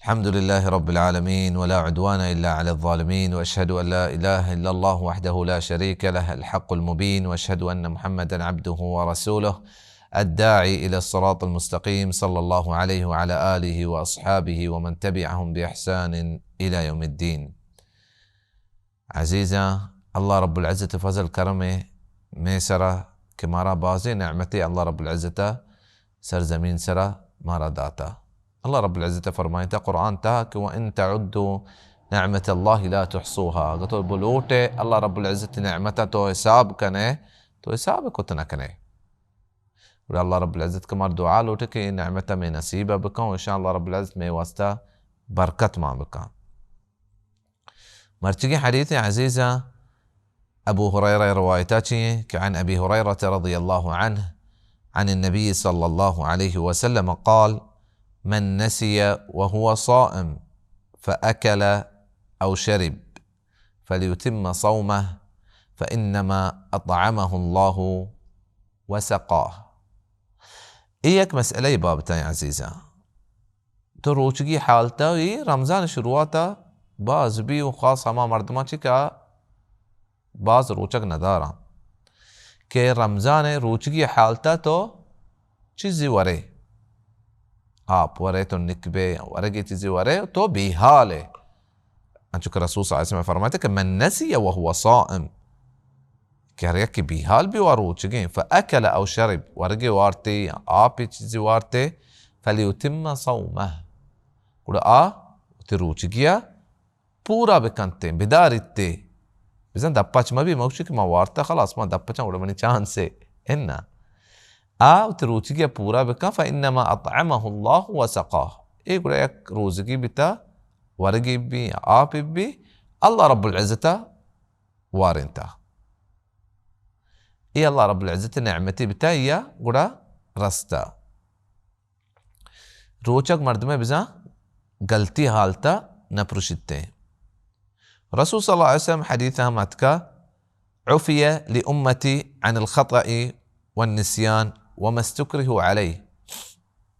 الحمد لله رب العالمين، ولا عدوان إلا على الظالمين، وأشهد أن لا إله إلا الله وحده لا شريك له الحق المبين، وأشهد أن محمدا عبده ورسوله الداعي إلى الصراط المستقيم، صلى الله عليه وعلى آله وأصحابه ومن تبعهم بإحسان إلى يوم الدين. عزيزة الله رب العزة فضل کرمه میسرا که مارا بازی نعمتی الله رب العزة سرزمین سرا مارا داتا. الله رب العزة فرمایتا قرآن تا که وإن تعدوا نعمة الله لا تحصوها. قلتو بلوटे الله رب العزة نعمتا تو حساب کنے تو حساب کو تنکنے. اور الله رب العزة کمار دعا لوٹے کہ نعمتا میں نصیبہ بکاں ان شاء الله رب العزة میں واسطہ برکت ما بکاں. مرتقي حديث عزيزة أبو هريرة روايتاتي كعن أبي هريرة رضي الله عنه عن النبي صلى الله عليه وسلم قال: من نسي وهو صائم فأكل أو شرب فليتم صومه فإنما أطعمه الله وسقاه. إياك مسألة بابتاي عزيزة تروچگی حالتا وی رمضان شروعاتا باز بھی و خاص ہما مردمہ چکا باز روچک ندارا کہ رمضان روچگی حالتا تو چیزی ورے آپ ورے تو نکبے ورگی چیزی ورے تو بیحال ہے. انچو کہ رسول صلی اللہ علیہ وسلم فرماتے کہ من نسی وهو صائم کہ ہر یک کی بیحال بھی وروچگیں فأکل او شرب ورگی وارتے آپ چیزی وارتے فلیتم صومه کڑا تی روچگیا پورا بکنتے بدارتے بزن دپاچ ما بھی موشی کہ ما وارتا خلاص ما دپاچا وڑا منی چاند سے اننا تی روچگیا پورا بکن فإنما أطعمه الله وسقاه. ایک گوڑا یک روزگی بیتا ورگی بھی آپ بھی اللہ رب العزت وارنتا. ای اللہ رب العزت نعمتی بیتا یا گوڑا رستا روچک مردمے بزن غلطی حالتا نپرشتے. رسول صلى الله عليه وسلم حديثها ماتكا عفي لأمتي عن الخطأ والنسيان وما استكره عليه.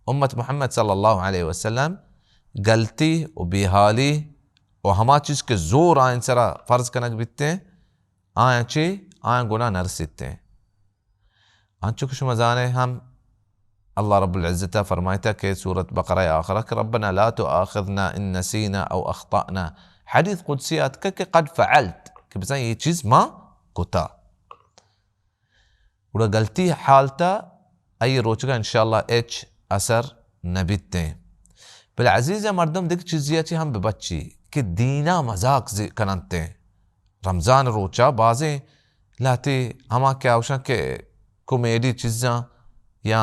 أمة محمد صلى الله عليه وسلم غلطی و بیحالی و ہما چیز کے زور آئین سرا فرض کنک بیتے ہیں آئین چی آئین گناہ نرسیتے ہیں. انچو کشو مزانے ہم اللہ رب العزة فرمائتا کہ سورة بقرہ آخرہ کہ ربنا لا تؤاخذنا ان نسینا او اخطأنا. حدیث قدسیات کہ قد فعلت کہ بزن یہ چیز ما کتا وڑا غلطی حالتا ای روچگا انشاءاللہ ایچ اثر نبیتے ہیں. بالعزیزہ مردم دیکھ چیزیاتی ہم ببچی کہ دینا مذاق کننتے ہیں. رمضان روچا بازیں لاتے ہما کیا ہوشن کہ کومیڈی چیزاں یا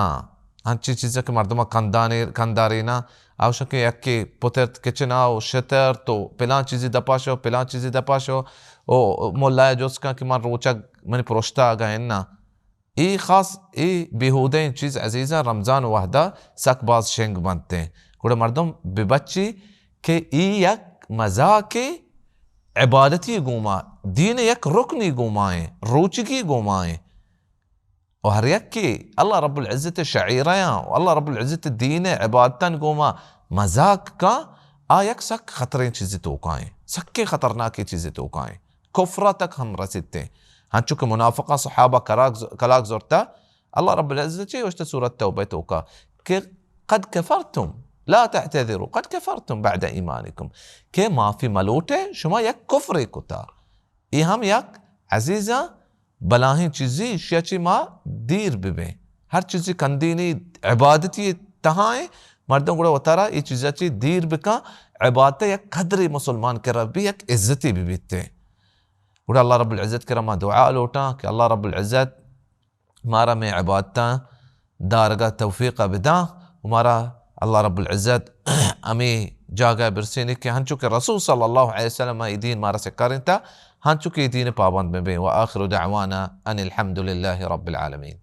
ہنچی چیزاں کہ مردمہ کندارینا آوشن کہ یکی پترت کچنا و شتر تو پلان چیزی دپاشو پلان چیزی دپاشو او مولای جوسکا کہ من روچا منی پروشتا آگا اننا ای خاص ای بیہودیں چیز عزیزہ رمضان وحدہ سک باز شنگ بنتے ہیں. گوڑا مردم ببچی کہ ای یک مزاق عبادتی گوما دین یک رکنی گومائیں روچگی گومائیں و ہر یک کی اللہ رب العزت شعیریاں و اللہ رب العزت دین عبادتاً گوما مزاق کا آیک سک خطریں چیزیں توقائیں سکے خطرناکی چیزیں توقائیں کفرہ تک ہم رسیتے ہیں. ہاں چونکہ منافقہ صحابہ کلاک زورتا اللہ رب العزت چی وشتا سورة توبہ توقع کہ قد کفرتم لا تعتذروا قد کفرتم بعد ایمانکم کہ معافی ملوٹے شما یک کفر کتا. یہ ہم یک عزیزہ بلاہیں چیزی شیچی ما دیر ببیں ہر چیزی کندینی عبادتی تہائیں مردم گوڑا وطارا یہ چیزی چی دیر بکا عبادت یک قدری مسلمان کے ربی یک عزتی بھی بیتے. گوڑا اللہ رب العزت کے رما دعا لوٹا کہ اللہ رب العزت مارا میں عبادتا دارگا توفیق بدا ہمارا اللہ رب العزت امی جاگا برسینی کہ ہنچو کہ رسول صلی اللہ علیہ وسلم ای دین مارا سے کرنتا ہنچو کہ دین پابند میں بیں. وآخر دعوانا ان الحمد للہ رب العالمین.